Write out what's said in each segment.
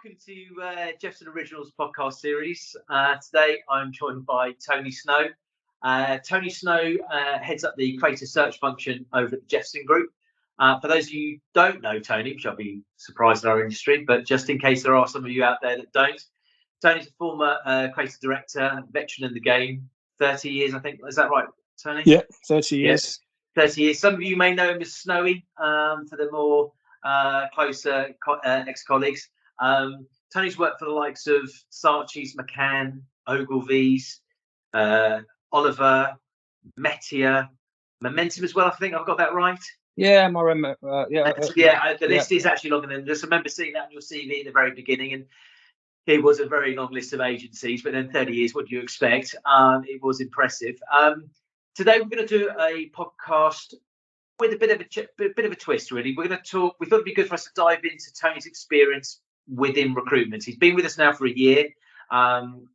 welcome to Jefferson Originals podcast series. Today I'm joined by Tony Snow. Tony Snow heads up the creative search function over at the Jefferson Group. For those of you who don't know Tony, which I'll be surprised in our industry, but just in case there are some of you out there that don't, Tony's a former creative director, veteran in the game, 30 years, I think. Is that right, Tony? Yeah, 30 years. Yeah, 30 years. Some of you may know him as Snowy, for the more closer ex-colleagues. Tony's worked for the likes of Saatchi's, McCann, Ogilvy's, Oliver, Metier, Momentum as well. I think I've got that right. Yeah, I remember. The list is actually longer than this. I remember seeing that on your CV in the very beginning, and it was a very long list of agencies. But then 30 years, what do you expect? It was impressive. Today we're going to do a podcast with a bit of a twist, really. We're going to talk. We thought it'd be good for us to dive into Tony's experience within recruitment. He's been with us now for a year.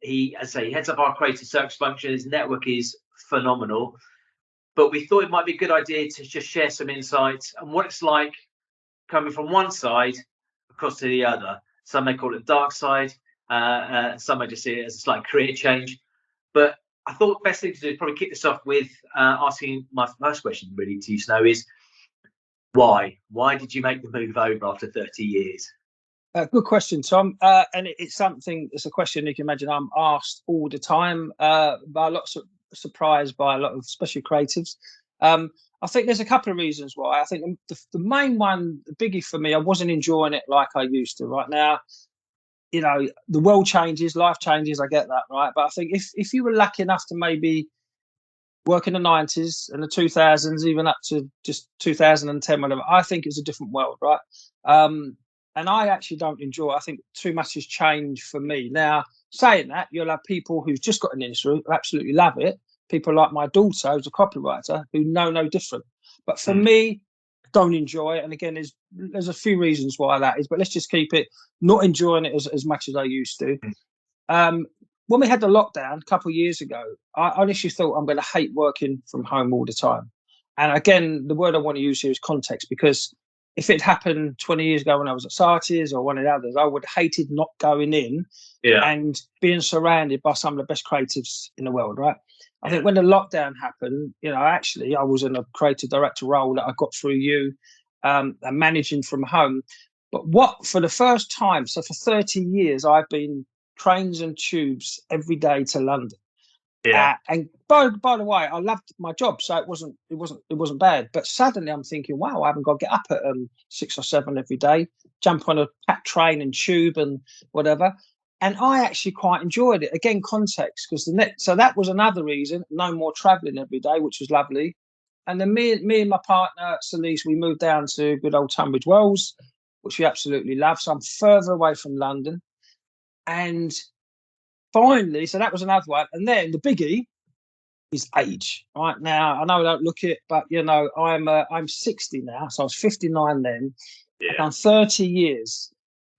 He heads up our creative search function. His network is phenomenal. But we thought it might be a good idea to just share some insights on what it's like coming from one side across to the other. Some may call it the dark side. Some may just see it as a slight career change. But I thought the best thing to do is probably kick this off with asking my first question, really, to you, Snow, is why? Why did you make the move over after 30 years? Good question, Tom. And it's a question you can imagine I'm asked all the time by lots of surprised by a lot of, especially creatives. I think there's a couple of reasons why. I think the main one, the biggie for me, I wasn't enjoying it like I used to. Right now, you know, the world changes, life changes. I get that, right? But I think if you were lucky enough to maybe work in the 90s and the 2000s, even up to just 2010, whatever, I think it's a different world, right? And I actually don't enjoy it. I think too much has changed for me. Now, saying that, you'll have people who've just got an industry who absolutely love it. People like my daughter, who's a copywriter, who know no different. But for me, don't enjoy it. And again, there's a few reasons why that is, but let's just keep it not enjoying it as much as I used to. When we had the lockdown a couple of years ago, I honestly thought I'm going to hate working from home all the time. And again, the word I want to use here is context, because if it happened 20 years ago when I was at Saatchi's or one of the others, I would have hated not going in and being surrounded by some of the best creatives in the world, right? I think when the lockdown happened, you know, actually I was in a creative director role that I got through you, and managing from home. But for the first time, so for 30 years, I've been trains and tubes every day to London. And by the way, I loved my job, so it wasn't bad. But suddenly I'm thinking, wow, I haven't got to get up at 6 or 7 every day, jump on a packed train and tube and whatever. And I actually quite enjoyed it. Again, context, because so that was another reason. No more travelling every day, which was lovely. And then me and my partner Celise, we moved down to good old Tunbridge Wells, which we absolutely love. So I'm further away from London, and finally, so that was another one. And then the biggie is age. Right now, I know I don't look it, but you know, I'm 60 now, so I was 59 then. I've done 30 years,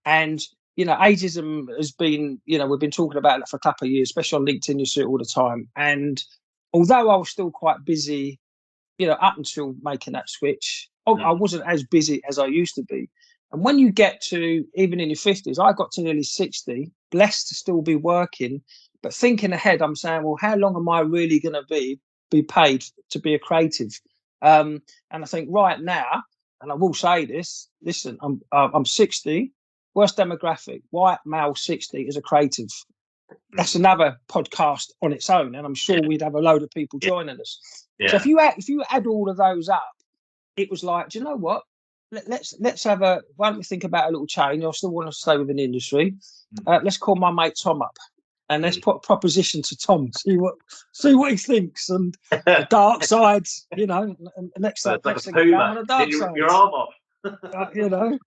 and you know, ageism has been, you know, we've been talking about it for a couple of years, especially on LinkedIn. You see it all the time. And although I was still quite busy, you know, up until making that switch, I wasn't as busy as I used to be. And when you get to even in your 50s, I got to nearly 60, blessed to still be working, but thinking ahead, I'm saying, well, how long am I really going to be paid to be a creative? And I think right now, and I will say this, listen, I'm 60, worst demographic, white male 60 is a creative. That's another podcast on its own, and I'm sure we'd have a load of people joining us. So if you add all of those up, it was like, do you know what? Let's have why don't we think about a little change? I still want to stay within the industry. Let's call my mate Tom up, and let's put a proposition to Tom, see what he thinks, and the dark sides, you know. And next thing on the dark side, your arm off, you know.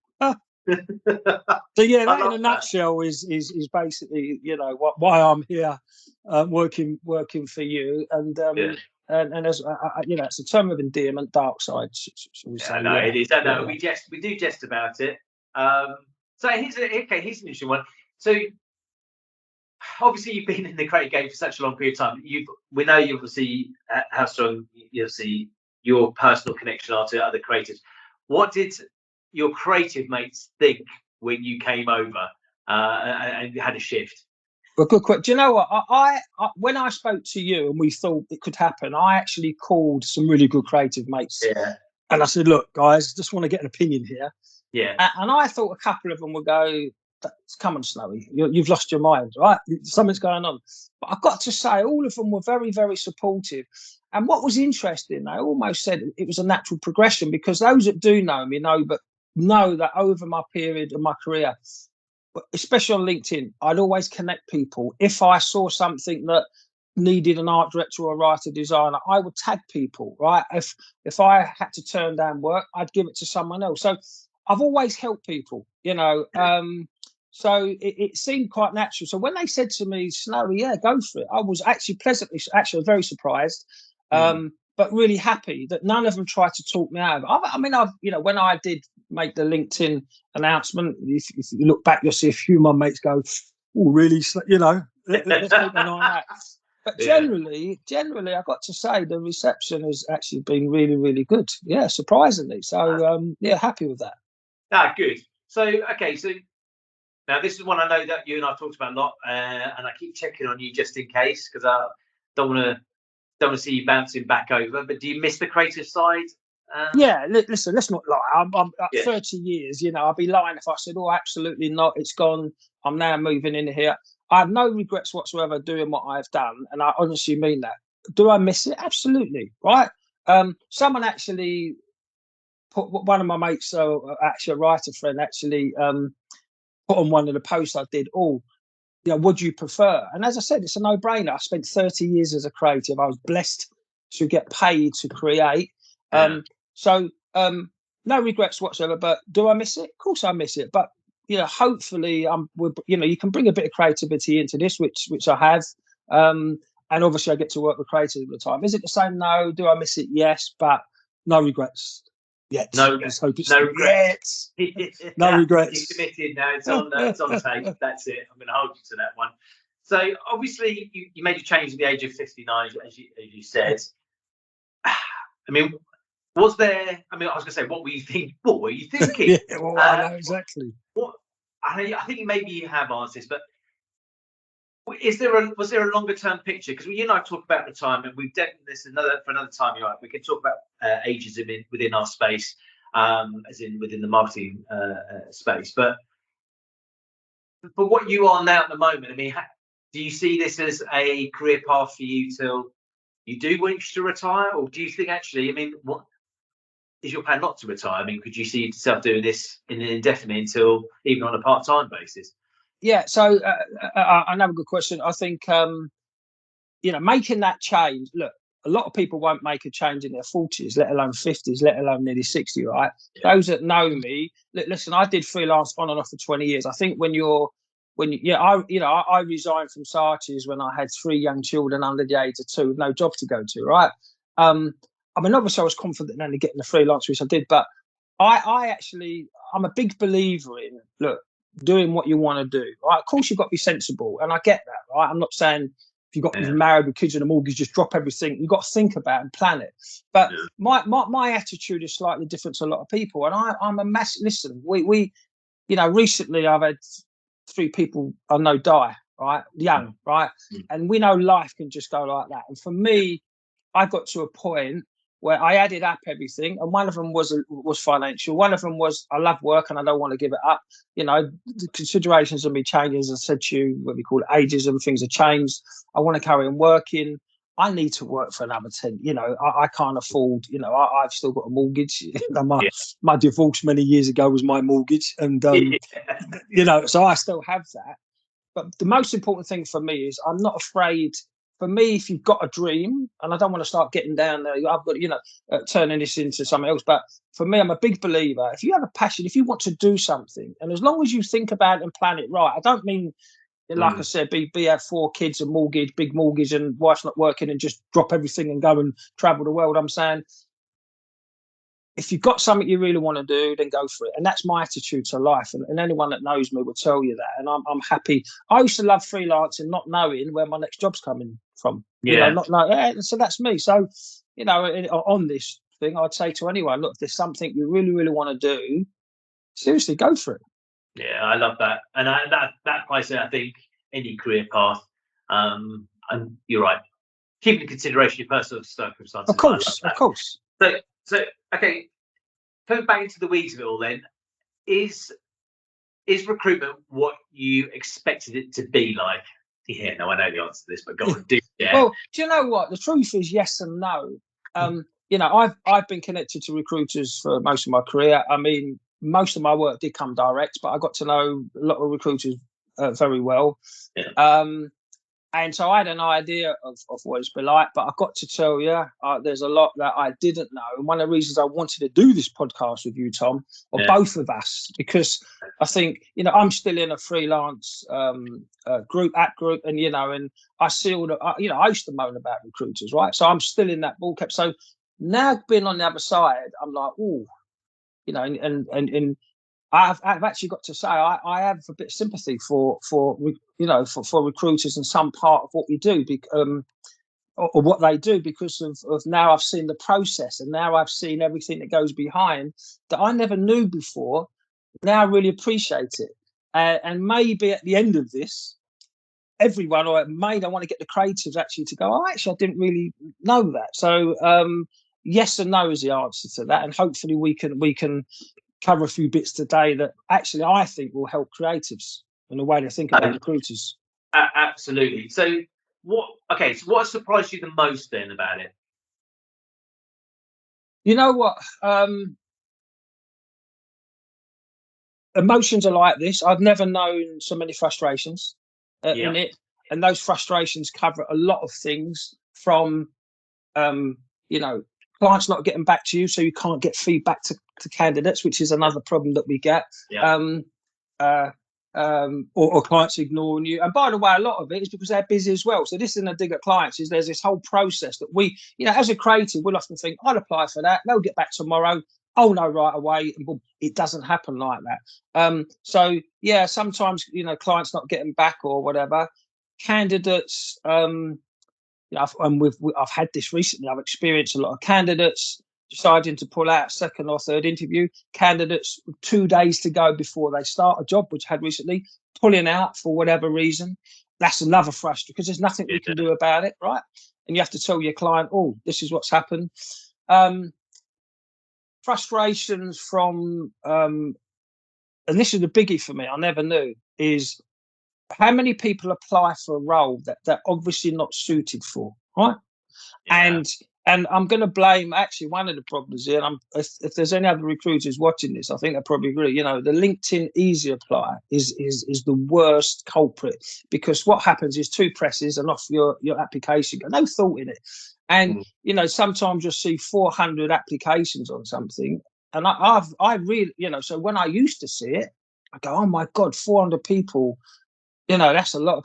So yeah, that in a nutshell is basically, you know, why I'm here, working for you, and as you know, it's a term of endearment, dark side. It is. I know we do jest about it. So here's an interesting one. So obviously you've been in the creative game for such a long period of time. We know you obviously how strong your personal connection are to other creatives. What did your creative mates think when you came over? and you had a shift? Well, good question. Do you know what? I when I spoke to you and we thought it could happen, I actually called some really good creative mates, Yeah, and I said, "Look, guys, just want to get an opinion here." yeah, And I thought a couple of them would go, "Come on, Snowy, you've lost your mind, right? Something's going on." But I've got to say, all of them were very, very supportive. And what was interesting, they almost said it was a natural progression, because those that do know me know that over my period of my career, but especially on LinkedIn, I'd always connect people. If I saw something that needed an art director or a writer designer, I would tag people, right? If I had to turn down work, I'd give it to someone else. So I've always helped people, you know. So it seemed quite natural. So when they said to me, Snowy, yeah, go for it, I was actually actually very surprised, but really happy that none of them tried to talk me out of it. I mean, when I did make the LinkedIn announcement, if you look back, you'll see a few of my mates go, "Oh, really? You know, let's keep an eye on that." But generally, I got to say the reception has actually been really, really good. Yeah, surprisingly. So, yeah, happy with that. Ah, good. So, okay, so now this is one I know that you and I talked about a lot, and I keep checking on you just in case, because I don't want to see you bouncing back over. But do you miss the creative side? Yeah, listen, let's not lie. I'm Yeah. 30 years, you know, I'd be lying if I said, oh, absolutely not. It's gone. I'm now moving in here. I have no regrets whatsoever doing what I've done. And I honestly mean that. Do I miss it? Absolutely. Right. Someone actually put, one of my mates, actually a writer friend, actually put on one of the posts I did, oh, you know, what do you prefer? And as I said, it's a no-brainer. I spent 30 years as a creative. I was blessed to get paid to create. Yeah. So no regrets whatsoever. But do I miss it? Of course I miss it. But you know, hopefully, you can bring a bit of creativity into this, which I have. And obviously, I get to work with creators all the time. Is it the same? No. Do I miss it? Yes, but no regrets yet. No, Let's hope it's no regrets. No regrets. You're committed now. It's on tape. That's it. I'm going to hold you to that one. So obviously, you made a change at the age of 59, as you said. I mean, was there? I mean, I was going to say, what were you thinking? What were you thinking? Yeah, well, I know exactly. What I think maybe you have answered this, but was there a longer term picture? Because you and I talk about retirement. We've done this for another time. You're right. We can talk about ageism within our space, as in within the marketing space. But for what you are now at the moment, I mean, do you see this as a career path for you till you do wish to retire, or do you think actually? I mean, what is your plan not to retire? I mean, could you see yourself doing this in an indefinite until even on a part time basis? Yeah, so another good question. I think making that change. Look, a lot of people won't make a change in their 40s, let alone 50s, let alone nearly 60. Right? Yeah. Those that know me, listen, I did freelance on and off for 20 years. I think I resigned from Saatchi's when I had 3 young children under the age of 2 with no job to go to. Right? I mean, obviously, I was confident in getting the freelance, which I did, but I'm a big believer in doing what you want to do. Right? Of course, you've got to be sensible, and I get that. Right? I'm not saying if you've got to be married with kids and a mortgage, just drop everything. You've got to think about and plan it. But my attitude is slightly different to a lot of people, and I'm a massive. Listen, we recently I've had 3 people I know die. Right, young. Right, and we know life can just go like that. And for me, I got to a point where I added up everything, and one of them was financial. One of them was I love work and I don't want to give it up. You know, the considerations of me changing, as I said to you, what we call it, ageism, things have changed. I want to carry on working. I need to work for another 10. You know, I can't afford. You know, I've still got a mortgage. My divorce many years ago was my mortgage, and so I still have that. But the most important thing for me is I'm not afraid. For me, if you've got a dream, and I don't want to start getting down there, I've got, turning this into something else. But for me, I'm a big believer. If you have a passion, if you want to do something, and as long as you think about it and plan it right, I don't mean, like I said, have 4 kids, a mortgage, big mortgage, and wife's not working, and just drop everything and go and travel the world. I'm saying, if you've got something you really want to do, then go for it. And that's my attitude to life. And anyone that knows me will tell you that. And I'm happy. I used to love freelancing, not knowing where my next job's coming from. Yeah. So that's me. So, on this thing, I'd say to anyone, look, if there's something you really, really want to do, seriously, go for it. Yeah, I love that, and that applies to, I think, any career path. And you're right. Keep in consideration your personal Of circumstances. I love course, of that. course. So okay, coming back into the weeds of it all, then is recruitment what you expected it to be like? Yeah, no, I know the answer to this, but go on, do yeah. Well, do you know what? The truth is yes and no. I've been connected to recruiters for most of my career. I mean, most of my work did come direct, but I got to know a lot of recruiters very well. Yeah. And so I had an idea of what it's been like, but I've got to tell you, there's a lot that I didn't know. And one of the reasons I wanted to do this podcast with you, Tom, or both of us, because I think, I'm still in a freelance group, and, and I see all the, I used to moan about recruiters, right? So I'm still in that ballpark. So now being on the other side, I'm like, oh, and I've actually got to say I have a bit of sympathy for recruiters and some part of what we do, or what they do, because of now I've seen the process, and now I've seen everything that goes behind that I never knew before. Now I really appreciate it, and maybe at the end of this, everyone, or maybe I want to get the creatives actually to go, I didn't really know that. So yes and no is the answer to that, and hopefully we can cover a few bits today that actually I think will help creatives in the way they think about recruiters. Absolutely. So what surprised you the most then about it? You know what? Emotions are like this. I've never known so many frustrations in it. And those frustrations cover a lot of things, from, clients not getting back to you, so you can't get feedback to candidates, which is another problem that we get. Or clients ignoring you. And by the way, a lot of it is because they're busy as well. So this isn't a dig at clients, is there's this whole process that we, as a creative, we'll often think, I'll apply for that, they'll get back tomorrow. Oh no, right away. And boom, it doesn't happen like that. So yeah, sometimes, clients not getting back or whatever. Candidates, I've had this recently. I've experienced a lot of candidates deciding to pull out second or third interview, candidates 2 days to go before they start a job, which I had recently, pulling out for whatever reason. That's another frustration, because there's nothing we can do about it, right? And you have to tell your client, oh, this is what's happened. Frustrations from, and this is the biggie for me, I never knew, is how many people apply for a role that they're obviously not suited for, right? And I'm going to blame, actually, one of the problems here, and if there's any other recruiters watching this, I think they probably agree, the LinkedIn Easy Apply is the worst culprit, because what happens is 2 presses and off your application, got no thought in it. And, sometimes you'll see 400 applications on something. And I really, so when I used to see it, I go, oh my God, 400 people, that's a lot.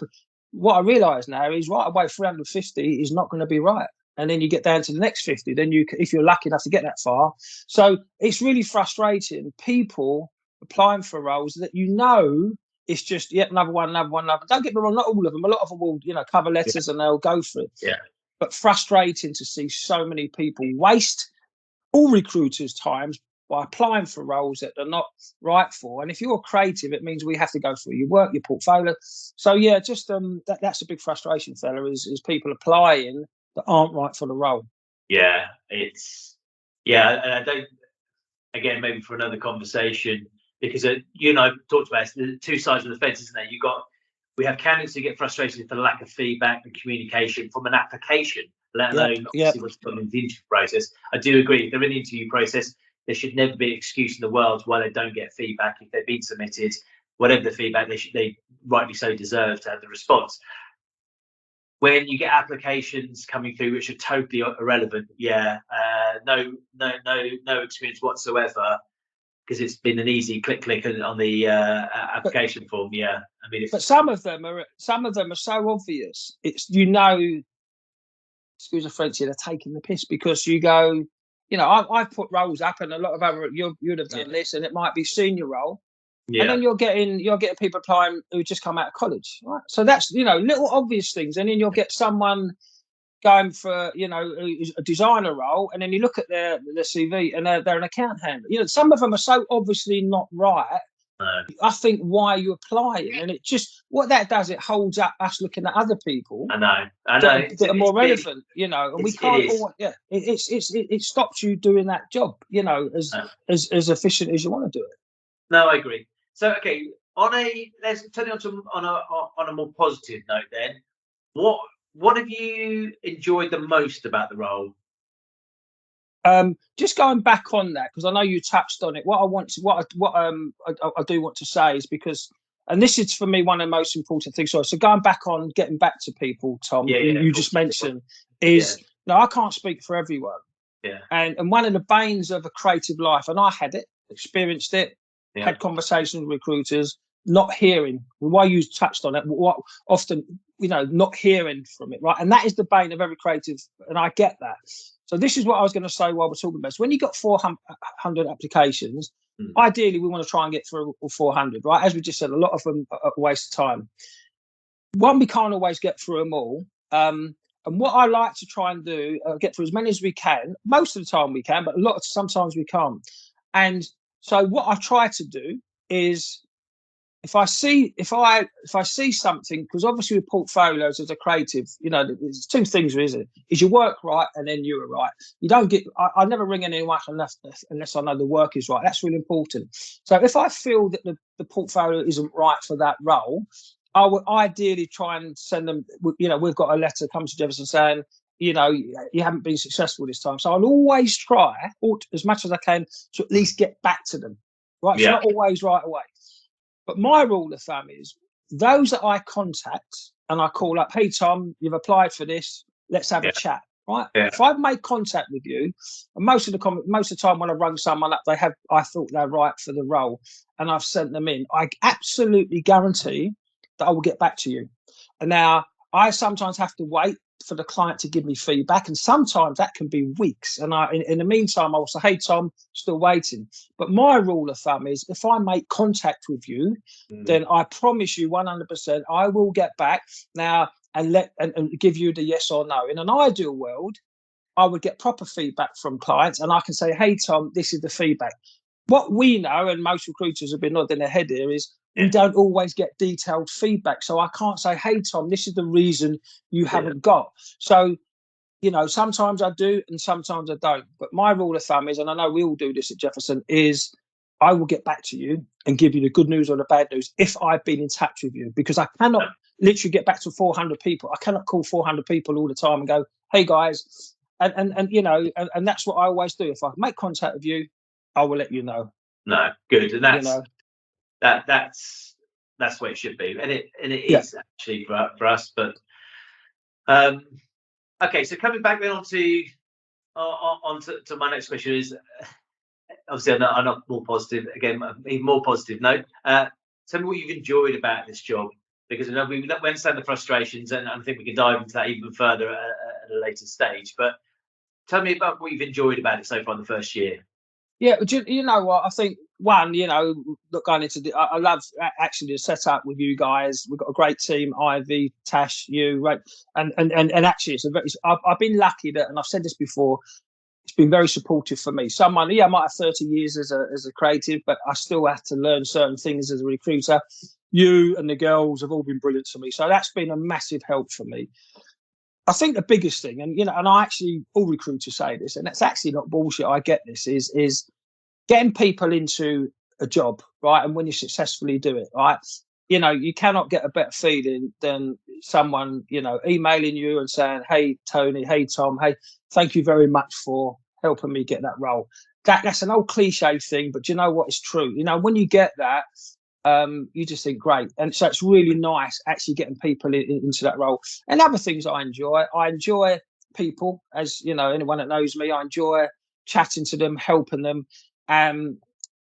What I realise now is right away 350 is not going to be right. And then you get down to the next 50, then if you're lucky enough to get that far. So it's really frustrating. People applying for roles that it's just yet another one. Don't get me wrong, not all of them. A lot of them will, cover letters and they'll go for it. Yeah. But frustrating to see so many people waste all recruiters' times by applying for roles that they're not right for. And if you're creative, it means we have to go through your work, your portfolio. So yeah, just that's a big frustration, fella, is people applying that aren't right for the role. Yeah, and I don't. Again, maybe for another conversation, because you and I talked about the 2 sides of the fence, isn't there? We have candidates who get frustrated for the lack of feedback and communication from an application, let alone obviously what's done in the interview process. I do agree. If they're in the interview process, there should never be an excuse in the world why they don't get feedback. If they've been submitted, whatever the feedback, they rightly so deserve to have the response. When you get applications coming through which are totally irrelevant, no experience whatsoever, because it's been an easy click on the application form. Yeah, I mean, but some of them are so obvious. It's excuse the French here, they're taking the piss, because you go, I've put roles up, and a lot of other you'd have done this, and it might be senior role. Yeah. And then you're getting people applying who just come out of college, right? So that's little obvious things, and then you'll get someone going for a designer role, and then you look at their CV and they're an account handler. Some of them are so obviously not right I think why you're applying, and it just what that does, it holds up us looking at other people. I know. That are more relevant, you know, and we can't always. Yeah, it stops you doing that job, you know, as efficient as you want to do it. No, I agree. So, okay, let's turn it on a more positive note. Then, what have you enjoyed the most about the role? Just going back on that, because I know you touched on it. What I do want to say is because, and this is for me one of the most important things. So going back on getting back to people, Tom, you just mentioned is no, I can't speak for everyone. Yeah. And one of the banes of a creative life, and I had it, experienced it, had conversations with recruiters, not hearing. Why you touched on it, what often, you know, not hearing from it, right? And that is the bane of every creative, and I get that. So this is what I was going to say while we're talking about. So when you got 400 applications, ideally we want to try and get through all 400, right? As we just said, a lot of them are a waste of time. One, we can't always get through them all. And what I like to try and do, get through as many as we can. Most of the time we can, but sometimes we can't. And so what I try to do is, if I see something, because obviously with portfolios as a creative, you know, there's two things, isn't it? Is your work right, and then you are right. You don't get. I never ring anyone unless I know the work is right. That's really important. So if I feel that the portfolio isn't right for that role, I would ideally try and send them. You know, we've got a letter come to Jefferson saying, you know, you haven't been successful this time. So I'll always try, as much as I can, to at least get back to them. Right, so not always right away. But my rule of thumb is those that I contact and I call up, hey, Tom, you've applied for this. Let's have a chat. Right. Yeah. If I've made contact with you, and most of the time when I rung someone up, I thought they're right for the role, and I've sent them in. I absolutely guarantee that I will get back to you. And now I sometimes have to wait for the client to give me feedback, and sometimes that can be weeks. And in the meantime, I will say, hey, Tom, still waiting. But my rule of thumb is if I make contact with you, then I promise you 100% I will get back now and give you the yes or no. In an ideal world, I would get proper feedback from clients, and I can say, hey, Tom, this is the feedback. What we know, and most recruiters have been nodding their head here, is we don't always get detailed feedback. So I can't say, hey, Tom, this is the reason you haven't got. So, you know, sometimes I do and sometimes I don't. But my rule of thumb is, and I know we all do this at Jefferson, is I will get back to you and give you the good news or the bad news if I've been in touch with you, because I cannot literally get back to 400 people. I cannot call 400 people all the time and go, hey, guys. And you know, and that's what I always do. If I make contact with you, I will let you know. No, good. And that's, you know, that's what it should be. And it is actually for us. But okay, so coming back then onto my next question is, obviously I'm not more positive, again, even more positive note. Tell me what you've enjoyed about this job, because I know we understand the frustrations, and I think we can dive into that even further at a later stage. But tell me about what you've enjoyed about it so far in the first year. Yeah, you know what? I think one, you know, look, going into I love actually the setup with you guys. We've got a great team, Ivy, Tash, you, right? And actually, I've been lucky that, and I've said this before, it's been very supportive for me. I might have 30 years as a creative, but I still have to learn certain things as a recruiter. You and the girls have all been brilliant to me, so that's been a massive help for me. I think the biggest thing, and you know, and I actually, all recruiters say this, and it's actually not bullshit. I get this is getting people into a job, right? And when you successfully do it, right? You know, you cannot get a better feeling than someone, you know, emailing you and saying, hey, Tony, hey, Tom, hey, thank you very much for helping me get that role. That's an old cliche thing, but you know what? It's true. You know, when you get that, you just think great. And so it's really nice actually getting people into that role. And other things I enjoy people, as you know, anyone that knows me, I enjoy chatting to them, helping them.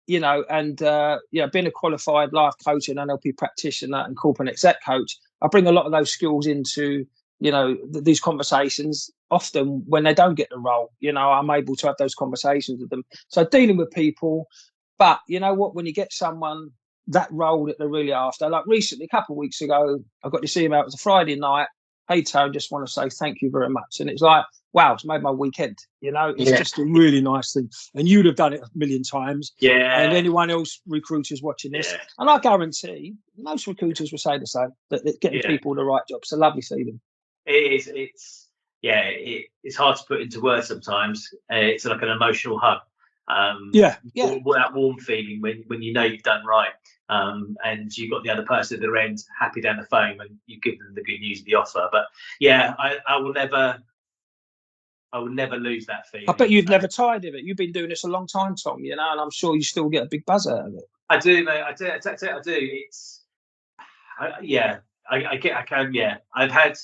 You know, and being a qualified life coach and NLP practitioner and corporate exec coach, I bring a lot of those skills into, you know, these conversations. Often when they don't get the role, you know, I'm able to have those conversations with them. So dealing with people, but you know what, when you get someone that role that they're really after, like recently, a couple of weeks ago, I got this email. It was a Friday night. hey, Tone, just want to say thank you very much. And it's like, wow, it's made my weekend. It's just a really nice thing. And you'd have done it a million times. Yeah. And anyone else, recruiters watching this, and I guarantee most recruiters will say the same, that getting people the right job. It's a lovely feeling. It is. It's hard to put into words sometimes. It's like an emotional hug. That warm feeling when you know you've done right, and you've got the other person at the end happy down the phone when you give them the good news of the offer. But I will never lose that feeling. I bet you've never tired of it. You've been doing this a long time, Tom, and I'm sure you still get a big buzz out of it. I do, mate. I do. It's I can. I've had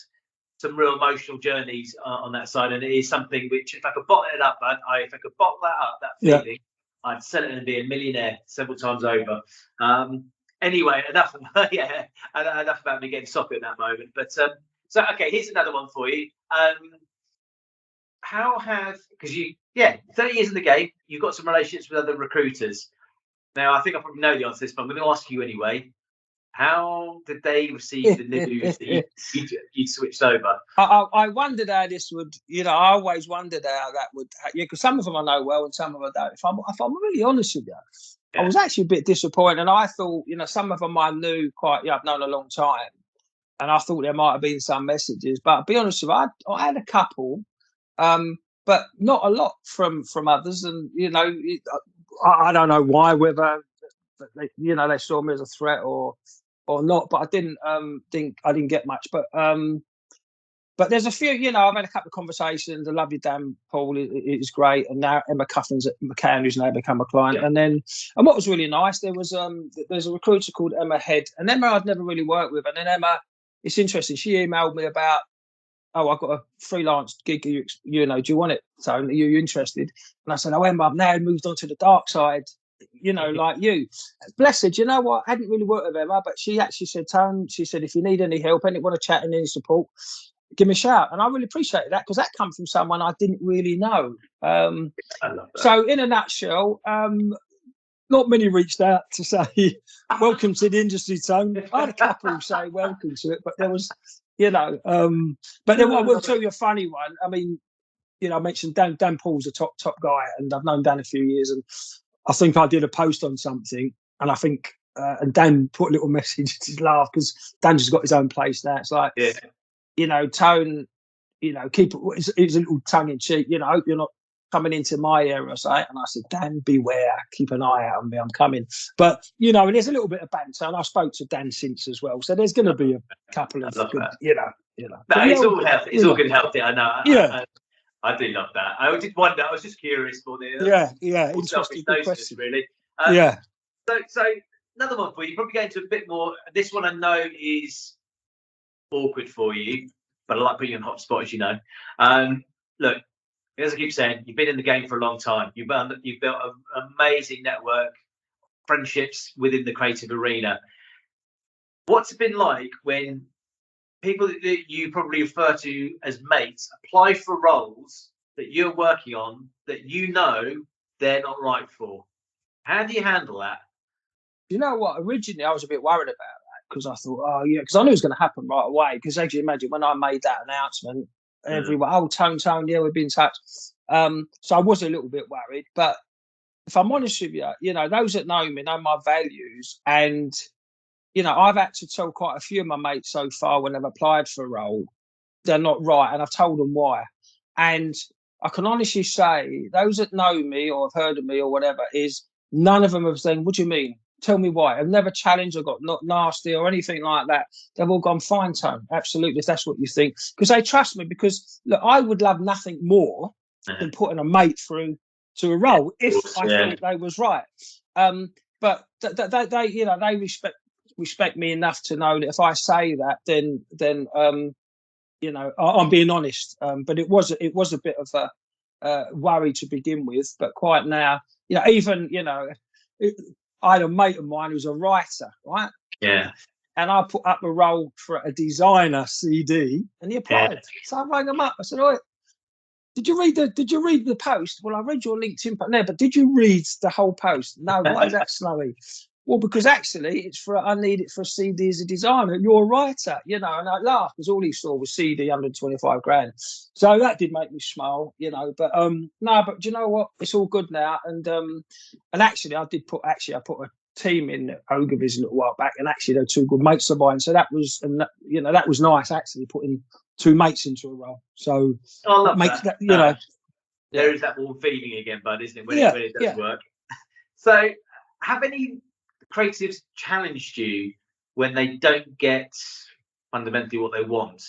some real emotional journeys on that side, and it is something which, if I could bottle it up, if I could bottle that feeling, I'd sell it and be a millionaire several times over. Anyway, enough about me getting soppy at that moment. But so okay, here's another one for you. Because 30 years in the game, you've got some relationships with other recruiters. Now, I think I probably know the answer to this, but I'm going to ask you anyway. How did they receive the news that you switched over? I wondered how this would, I always wondered how that would, because some of them I know well and some of them I don't. If I'm really honest with you, I was actually a bit disappointed. And I thought, some of them I knew I've known a long time. And I thought there might have been some messages. But to be honest with you, I had a couple, but not a lot from others. And, I don't know why, whether they saw me as a threat or not, but I didn't think I didn't get much. But there's a few, I've had a couple of conversations. I love you, Dan Paul, is great, and now Emma Cuffin's at McCann, who's now become a client. And what was really nice, there's a recruiter called Emma Head, and Emma I'd never really worked with, and then Emma, it's interesting, she emailed me about, I've got a freelance gig, do you want it? So are you interested? And I said, Emma, I've now moved on to the dark side, like you. Bless her, do you know what? I hadn't really worked with Emma, but she actually said, Tone, she said, if you need any help, want to chat and any support, give me a shout. And I really appreciated that, because that come from someone I didn't really know. I love that. So in a nutshell, not many reached out to say, welcome to the industry, Tone. I had a couple say welcome to it, but there was, but then I will tell you a funny one. I mean, I mentioned Dan Paul's a top guy, and I've known Dan a few years, and I think I did a post on something, and I think, and Dan put a little message, to laugh, because Dan just got his own place now. It's like, Tone, keep it, it's a little tongue in cheek, hope you're not coming into my area, say. And I said, Dan, beware, keep an eye out on me, I'm coming. But, and there's a little bit of banter, and I spoke to Dan since as well. So there's going to be a couple of good, No, it's all healthy. It's all good and healthy. I know. I do love that. I did wonder. I was just curious for the interesting question, really. So another one for you. Probably going to a bit more. This one I know is awkward for you, but I like putting you on hot spot, as you know. Look, as I keep saying, you've been in the game for a long time. You've built an amazing network, friendships within the creative arena. What's it been like when people that you probably refer to as mates apply for roles that you're working on that they're not right for? How do you handle that? You know what? Originally, I was a bit worried about that, because I thought, because I knew it was going to happen right away. Because as you imagine, when I made that announcement, everyone, Tone, we've been in touch. So I was a little bit worried. But if I'm honest with you, those that know me know my values, and I've had to tell quite a few of my mates so far when they've applied for a role, they're not right, and I've told them why. And I can honestly say, those that know me or have heard of me or whatever, is none of them have said, what do you mean? Tell me why. I've never challenged or got not nasty or anything like that. They've all gone, fine, Tone, absolutely, if that's what you think. Because they trust me, because, look, I would love nothing more than putting a mate through to a role if I thought they was right. But they respect me enough to know that if I say that, then I'm being honest. But it was a bit of a worry to begin with, but quite now, even I had a mate of mine who's a writer, right? Yeah. And I put up a role for a designer CD, and he applied. Yeah. So I rang him up. I said, "Oh, did you read the post?" Well, I read your LinkedIn post. No, but did you read the whole post? No. Why is that, Snowy? Well, because actually I need it for a CD as a designer. You're a writer, and I laughed because all he saw was CD 125 grand. So that did make me smile, but no, but do you know what? It's all good now. And actually I put a team in Ogilvy's a little while back, and actually they're two good mates of mine. So that was, that was nice actually, putting two mates into a role. So I love that makes that. There is that warm feeling again, bud, isn't it? When it does work. So have any creatives challenged you when they don't get fundamentally what they want?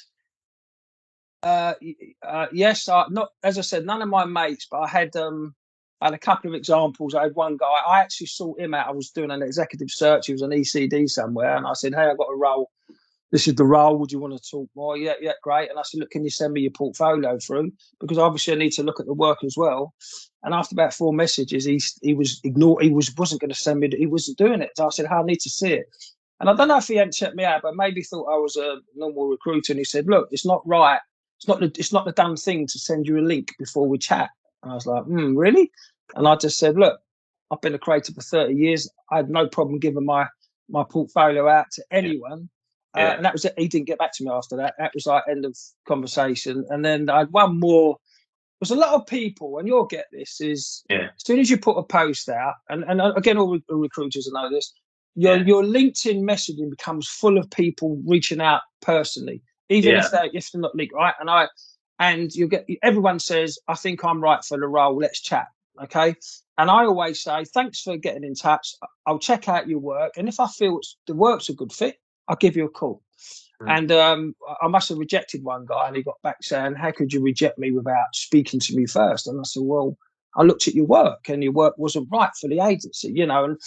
Yes, not, as I said, none of my mates, but I had a couple of examples. I had one guy, I actually sought him out. I was doing an executive search. He was an ECD somewhere, and I said, "Hey, I've got a role. This is the role. Would you want to talk more?" Yeah, great. And I said, "Look, can you send me your portfolio through? Because obviously I need to look at the work as well." And after about 4 messages, he was ignored. Wasn't going to send me. He wasn't doing it. So I said, "Hey, I need to see it." And I don't know if he hadn't checked me out, but maybe thought I was a normal recruiter. And he said, "Look, it's not right. It's not the done thing to send you a link before we chat." And I was like, really? And I just said, "Look, I've been a creator for 30 years. I had no problem giving my portfolio out to anyone." And that was it. He didn't get back to me after that. That was like end of conversation. And then I had one more. There's a lot of people, and you'll get this, is as soon as you put a post out, and again, all recruiters know this, your LinkedIn messaging becomes full of people reaching out personally, even if they're not linked, right? And you get, everyone says, "I think I'm right for the role. Let's chat." Okay. And I always say, "Thanks for getting in touch. I'll check out your work. And if I feel the work's a good fit, I'll give you a call." And I must have rejected one guy, and he got back saying, "How could you reject me without speaking to me first?" And I said, "Well, I looked at your work, and your work wasn't right for the agency, and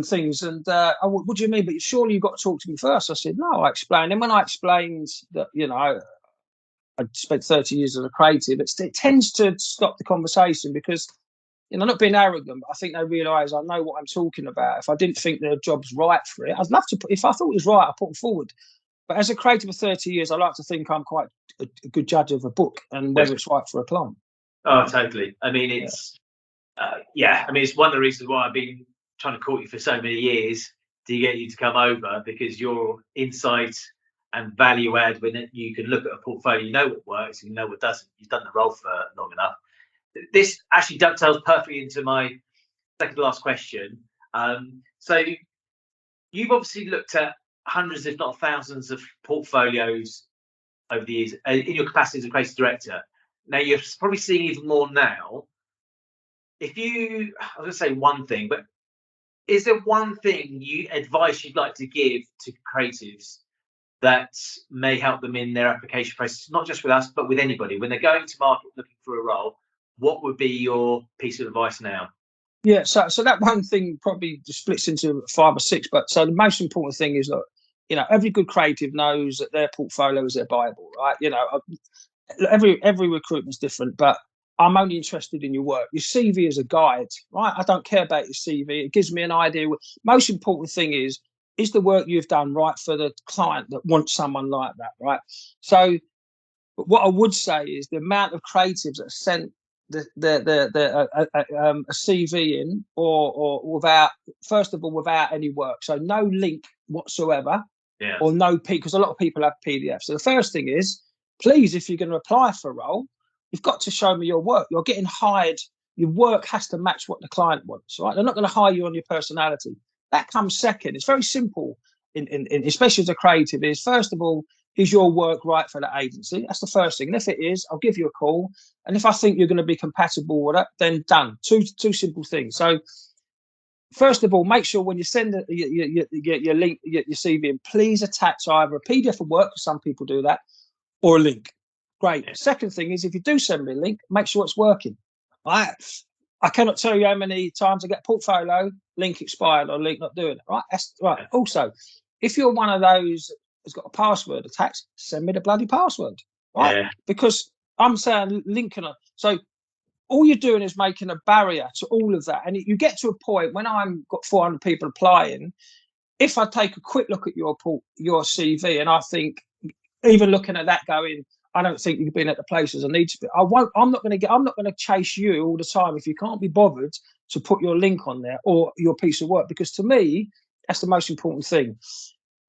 things." And "What do you mean? But surely you've got to talk to me first." I said, "No," I explained. And when I explained that, I spent 30 years as a creative, it tends to stop the conversation because, not being arrogant, but I think they realise I know what I'm talking about. If I didn't think the job's right for it, I'd love to if I thought it was right, I'd put it forward. But as a creative for 30 years, I like to think I'm quite a good judge of a book and whether it's right for a client. Oh, totally. I mean, it's it's one of the reasons why I've been trying to court you for so many years to get you to come over, because your insight and value add, when you can look at a portfolio, you know what works, you know what doesn't. You've done the role for long enough. This actually dovetails perfectly into my second to last question. So you've obviously looked at hundreds, if not thousands, of portfolios over the years in your capacity as a creative director. Now you're probably seeing even more now. I was going to say one thing, but is there one thing advice you'd like to give to creatives that may help them in their application process, not just with us, but with anybody when they're going to market looking for a role? What would be your piece of advice now? Yeah, so that one thing probably splits into 5 or 6. But so the most important thing is that, every good creative knows that their portfolio is their Bible, right? Every recruitment's different, but I'm only interested in your work. Your CV is a guide, right? I don't care about your CV. It gives me an idea. Most important thing is the work you've done right for the client that wants someone like that, right? So what I would say is the amount of creatives that sent a CV in or without, first of all, without any work, so no link whatsoever, or no because a lot of people have PDFs. So the first thing is, please, if you're going to apply for a role, you've got to show me your work. You're getting hired. Your work has to match what the client wants, right? They're not going to hire you on your personality. That comes second. It's very simple, especially as a creative. Is first of all, is your work right for the agency? That's the first thing. And if it is, I'll give you a call. And if I think you're going to be compatible with it, then done. Two simple things. So first of all, make sure when you send your link, your CV, and please attach either a PDF of work, because some people do that, or a link. Great. Second thing is, if you do send me a link, make sure it's working. Right? I cannot tell you how many times I get portfolio, link expired, or link not doing it. Right? That's right. Also, if you're one of those has got a password attached, send me the bloody password, right? Because I'm saying linking it. So all you're doing is making a barrier to all of that. And you get to a point when I'm got 400 people applying, if I take a quick look at your CV and I think, even looking at that going, I don't think you've been at the places I need to be. I'm not going to chase you all the time if you can't be bothered to put your link on there or your piece of work, because to me, that's the most important thing.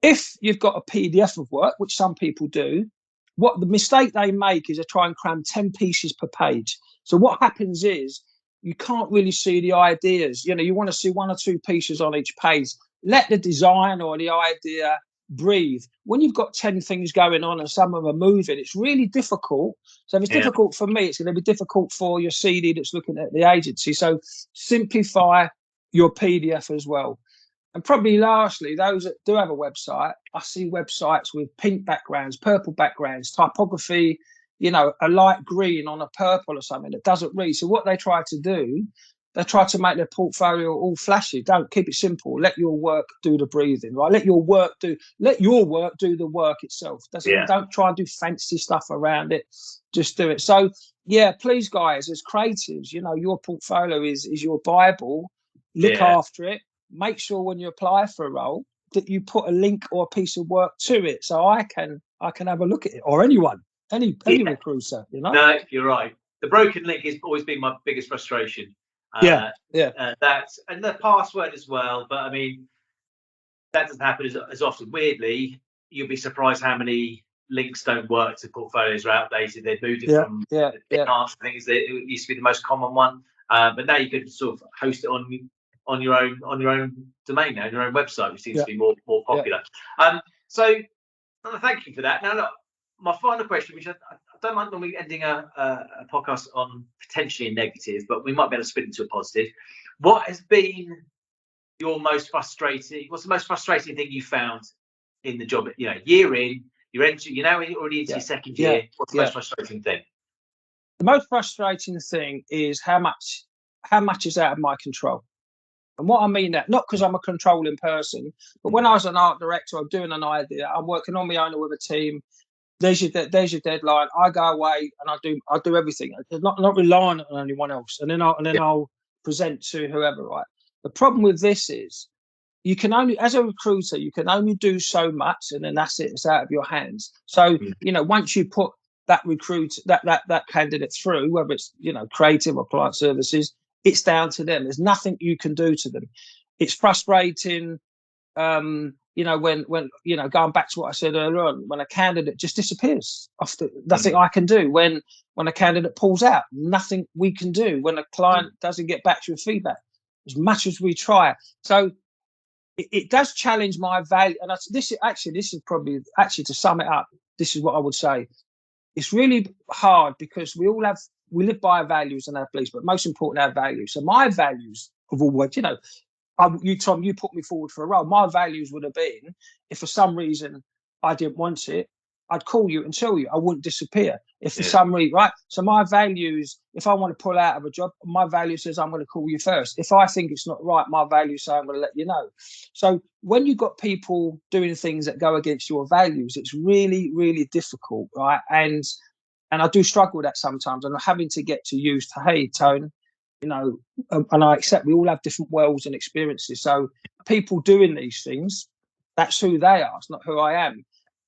If you've got a PDF of work, which some people do, what the mistake they make is they try and cram 10 pieces per page. So what happens is you can't really see the ideas. You want to see 1 or 2 pieces on each page. Let the design or the idea breathe. When you've got 10 things going on and some of them are moving, it's really difficult. So if it's difficult for me, it's going to be difficult for your CD that's looking at the agency. So simplify your PDF as well. And probably lastly, those that do have a website, I see websites with pink backgrounds, purple backgrounds, typography, a light green on a purple or something that doesn't read. So what they try to do, they try to make their portfolio all flashy. Don't, keep it simple. Let your work do the breathing, right? Let your work do the work itself. Don't try and do fancy stuff around it. Just do it. So yeah, please guys, as creatives, your portfolio is your Bible. Look after it. Make sure when you apply for a role that you put a link or a piece of work to it, so I can have a look at it, or anyone, any recruiter. No, you're right. The broken link has always been my biggest frustration. That and the password as well. But I mean, that doesn't happen as often. Weirdly, you'll be surprised how many links don't work to portfolios are outdated. They've moved it from enhanced things. It used to be the most common one, but now you can sort of host it on your own domain now, on your own website, which seems to be more popular. So thank you for that. Now look, my final question, which I don't like normally ending a podcast on potentially a negative, but we might be able to spin into a positive. What has been your most frustrating? What's the most frustrating thing you found in the job? Year in, you're already into your second year. What's the most frustrating thing? The most frustrating thing is how much is out of my control. And what I mean that, not because I'm a controlling person, but when I was an art director, I'm doing an idea, I'm working on my own with a team. There's your deadline. I go away and I do everything. I'm not relying on anyone else. And then I'll present to whoever. Right. The problem with this is you can only, as a recruiter, you can only do so much, and then that's it. It's out of your hands. So once you put that that candidate through, whether it's creative or client services, it's down to them. There's nothing you can do to them. It's frustrating. When going back to what I said earlier on, when a candidate just disappears, nothing I can do. When a candidate pulls out, nothing we can do. When a client doesn't get back to your feedback, as much as we try. So it does challenge my value. And this is probably to sum it up. This is what I would say. It's really hard because we live by our values and our beliefs, but most important, our values. So my values have always, Tom, you put me forward for a role. My values would have been, if for some reason I didn't want it, I'd call you and tell you. I wouldn't disappear. If for some reason, right? So my values, if I want to pull out of a job, my value says I'm going to call you first. If I think it's not right, my values say I'm going to let you know. So when you've got people doing things that go against your values, it's really, really difficult, right? And I do struggle with that sometimes. And I'm having to get to use to, hey, Tone, and I accept we all have different worlds and experiences. So people doing these things, that's who they are. It's not who I am.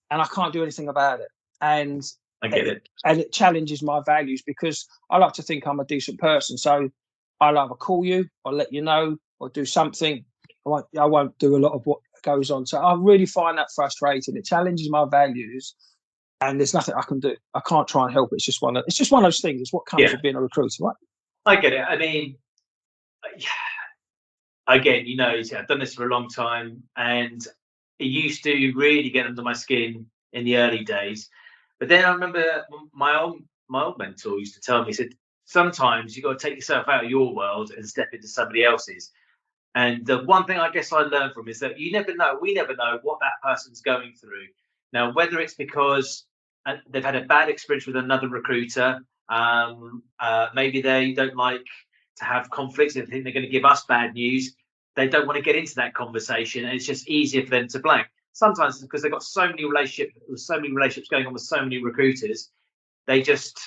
And I can't do anything about it. And I get it. And it challenges my values because I like to think I'm a decent person. So I'll either call you or let you know or do something. I won't do a lot of what goes on. So I really find that frustrating. It challenges my values and there's nothing I can do. I can't try and help it. It's just one of those things. It's what comes with being a recruiter, right? I get it. I mean, again, I've done this for a long time and it used to really get under my skin in the early days. But then I remember my old mentor used to tell me, he said, sometimes you've got to take yourself out of your world and step into somebody else's. And the one thing I guess I learned from is that we never know what that person's going through. Now, whether it's because they've had a bad experience with another recruiter, maybe they don't like to have conflicts. They think they're going to give us bad news. They don't want to get into that conversation, and it's just easier for them to blank. Sometimes because they've got so many relationships going on with so many recruiters, they just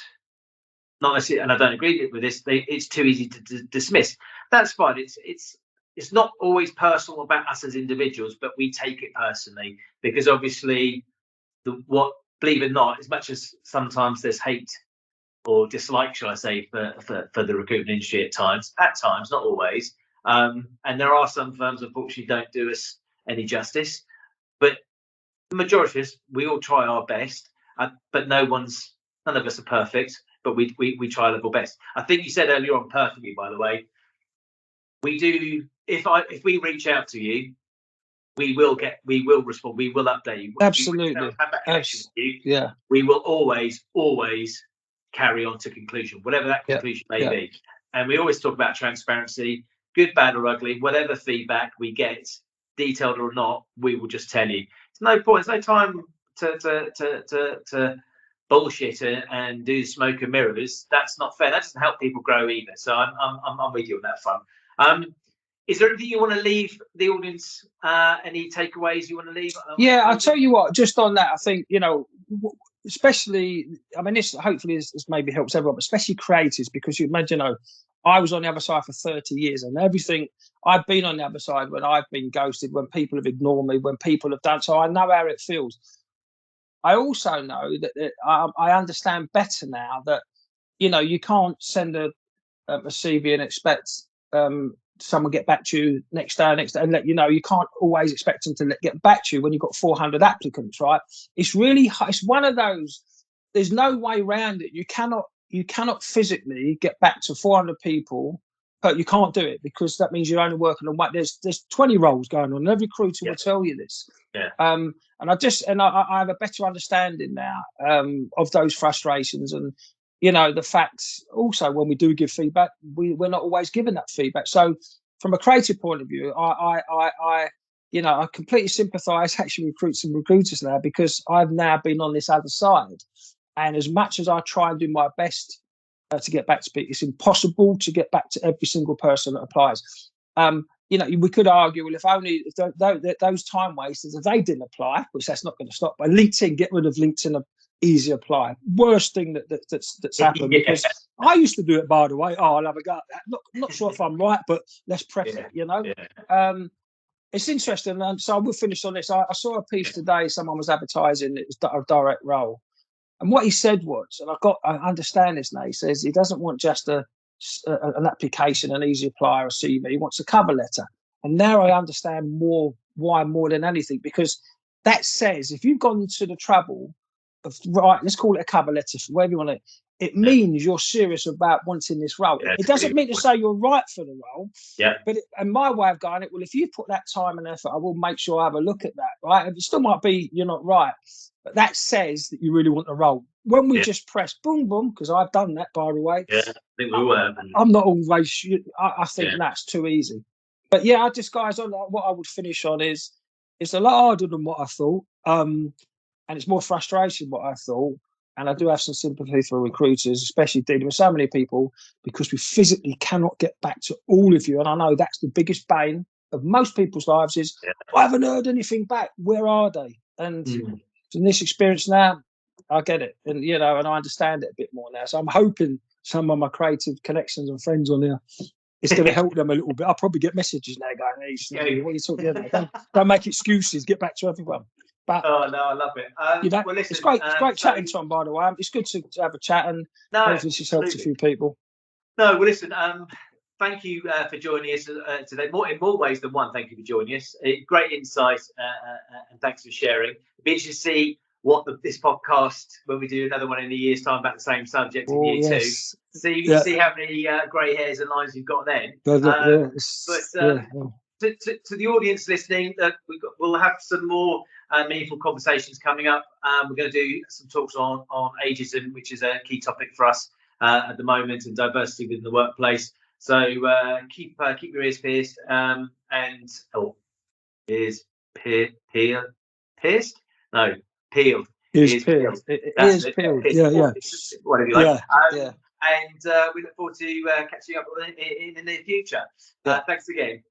not necessarily. And I don't agree with this. It's too easy to dismiss. That's fine. It's not always personal about us as individuals, but we take it personally because obviously, believe it or not, as much as sometimes there's hate or dislike, shall I say, for the recruitment industry at times. At times, not always. And there are some firms, unfortunately, don't do us any justice. But the majority of us, we all try our best. But none of us are perfect. But we try our level best. I think you said earlier on perfectly, by the way. We do. If we reach out to you, we will respond. We will update you. Absolutely. We have that connection with you. Yeah. We will always carry on to conclusion, whatever that conclusion may be. And we always talk about transparency, good, bad, or ugly. Whatever feedback we get, detailed or not, we will just tell you. There's no point. There's no time to bullshit and do smoke and mirrors. That's not fair. That doesn't help people grow either. So I'm with you on that front. Is there anything you want to leave the audience? Any takeaways you want to leave? Yeah, I'll tell you what, just on that, I think, especially, I mean, this hopefully this maybe helps everyone, but especially creatives, because you imagine, I was on the other side for 30 years and everything, I've been on the other side when I've been ghosted, when people have ignored me, when people have done, so I know how it feels. I also know that I understand better now that, you can't send a CV and expect someone get back to you next day and let you know. You can't always expect them to get back to you when you've got 400 applicants, right? It's one of those, there's no way around it. You cannot physically get back to 400 people, but you can't do it because that means you're only working on one. There's 20 roles going on, and every recruiter will tell you this. And I have a better understanding now of those frustrations, and the facts also, when we do give feedback, we're not always given that feedback. So from a creative point of view, I completely sympathize actually recruiters now, because I've now been on this other side. And as much as I try and do my best to get back to people, it's impossible to get back to every single person that applies. We could argue, well, if those time wasters, if they didn't apply, which that's not going to stop, but LinkedIn, get rid of LinkedIn, easy apply. Worst thing that's happened, because I used to do it, by the way. I'll have a go at that. Not sure if I'm right, but let's press it, It's interesting. And so I will finish on this. I saw a piece today, someone was advertising it was a direct role. And what he said was, and I understand this now, he says he doesn't want just an application, an easy apply, or a CV. He wants a cover letter. And now I understand why more than anything, because that says if you've gone to the trouble of, right, let's call it a cover letter, whatever you want to, it means you're serious about wanting this role. It doesn't mean to say you're right for the role. And my way of going, well, if you put that time and effort, I will make sure I have a look at that, right? It still might be you're not right, but that says that you really want the role. When we just press boom, boom, because I've done that, by the way. I think we all have. I'm not always, I think that's too easy. But yeah, guys, what I would finish on is, it's a lot harder than what I thought. And it's more frustration than what I thought. And I do have some sympathy for recruiters, especially dealing with so many people, because we physically cannot get back to all of you. And I know that's the biggest bane of most people's lives is, I haven't heard anything back. Where are they? And from this experience now, I get it. And, and I understand it a bit more now. So I'm hoping some of my creative connections and friends on there, it's going to help them a little bit. I'll probably get messages now going, hey, what are you talking about? Don't make excuses. Get back to everyone. But, oh no, I love it. Well, listen, it's great chatting, Tom. By the way, it's good to have a chat, and hopefully this helps a few people. No, well, listen. Thank you for joining us today. In more ways than one, thank you for joining us. Great insight, and thanks for sharing. It'd be interesting to see what this podcast, when we do another one in a year's time about the same subject in year 2, see how many grey hairs and lines you've got then. To the audience listening, we'll have some more meaningful conversations coming up. We're going to do some talks on ageism, which is a key topic for us at the moment, and diversity within the workplace. So keep your ears pierced. Ears pierced? No, peeled. Ears peeled. Ears peeled. Yeah. Whatever you like. And we look forward to catching up in the near future. Thanks again.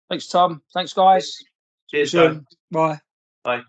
Thanks, Tom. Thanks, guys. Cheers. Bye. Bye.